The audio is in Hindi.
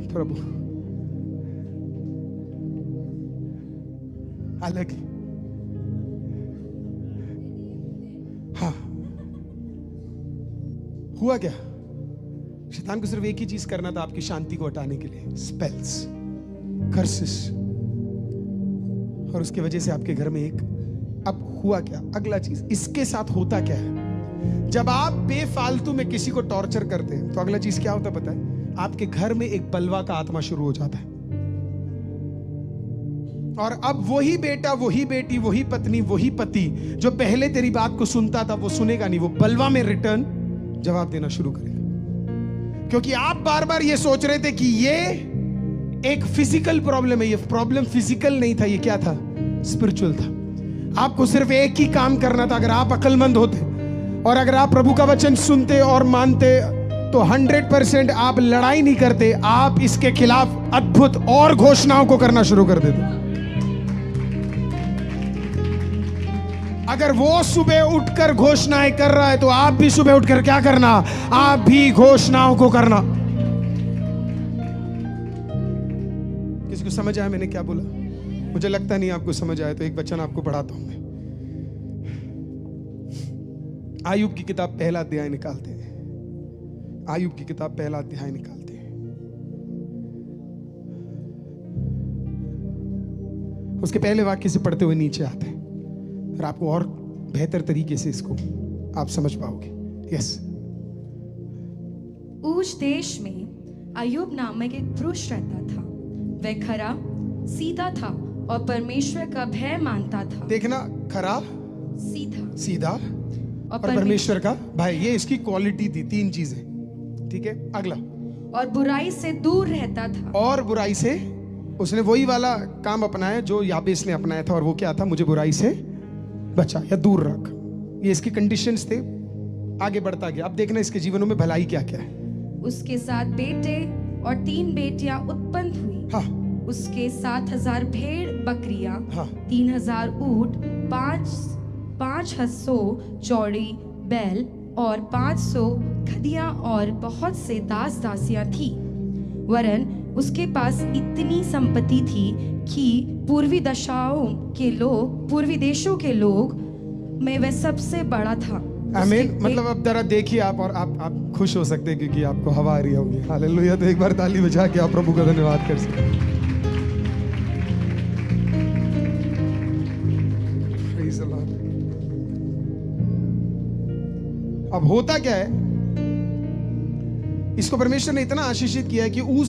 प्रभु अलग ही। हाँ, हुआ क्या? शैतान को सिर्फ एक ही चीज करना था, आपकी शांति को हटाने के लिए, स्पेल्स, कर्सेस, और उसकी वजह से आपके घर में एक। अब हुआ क्या? अगला चीज, इसके साथ होता क्या है? जब आप बेफालतू में किसी को टॉर्चर करते हैं तो अगला चीज क्या होता है पता है? आपके घर में एक बलवा का आत्मा शुरू हो जाता है। और अब वही बेटा, वही बेटी, वही पत्नी, वही पति जो पहले तेरी बात को सुनता था, वो सुनेगा नहीं, वो बलवा में रिटर्न जवाब देना शुरू करेगा। क्योंकि आप बार बार ये सोच रहे थे कि ये एक फिजिकल प्रॉब्लम है। ये प्रॉब्लम फिजिकल नहीं था, ये क्या था? स्पिरिचुअल था। आपको सिर्फ एक ही काम करना था। अगर आप अक्लमंद होते और अगर आप प्रभु का वचन सुनते और मानते तो 100% आप लड़ाई नहीं करते, आप इसके खिलाफ अद्भुत और घोषणाओं को करना शुरू कर देते। अगर वो सुबह उठकर घोषणाएं कर रहा है तो आप भी सुबह उठकर क्या करना? आप भी घोषणाओं को करना। किसी को समझ आया मैंने क्या बोला? मुझे लगता नहीं आपको समझ आया, तो एक वचन आपको पढ़ाता हूं मैं। आयुब की किताब पहला अध्याय निकालते हैं। आयुब की किताब पहला अध्याय निकालते हैं। उसके पहले वाक्य से पढ़ते हुए नीचे आते हैं और आपको और बेहतर तरीके से इसको आप समझ पाओगे। यस। ऊज देश में अय्यूब नामक एक पुरुष रहता था। वह खरा, सीधा था और परमेश्वर का भय मानता था। देखना, खरा, सीधा और परमेश्वर का भय, ये इसकी क्वालिटी थी। 3 चीजें, ठीक है। अगला, और बुराई से दूर रहता था। और बुराई से, उसने वही वाला काम अपनाया जो याबेस ने अपनाया था, और वो क्या था? मुझे बुराई से बचा या दूर रख। ये इसकी कंडीशंस थे। आगे बढ़ता गया। अब देखना इसके जीवनों में भलाई क्या क्या है। उसके 7 बेटे और 3 बेटियां उत्पन्न हुई। हाँ। उसके 7,000 भेड़ बकरियां, हाँ। 3,000 ऊंट, 500 चौड़ी बैल और 500 गदहियां और बहुत से दास दासियां थी। वरन उसके पास इतनी संपत्ति थी कि पूर्वी देशों के लोग में वह सबसे बड़ा था। आमीन। मतलब अब जरा देखिए आप, और आप खुश हो सकते हैं क्योंकि आपको हवा आ रही होगी। हालेलुया। तो एक बार ताली बजा के आप प्रभु का धन्यवाद कर सकते हैं। Praise the Lord। अब होता क्या है? इसको परमेश्वर ने इतना आशीषित किया है कि उस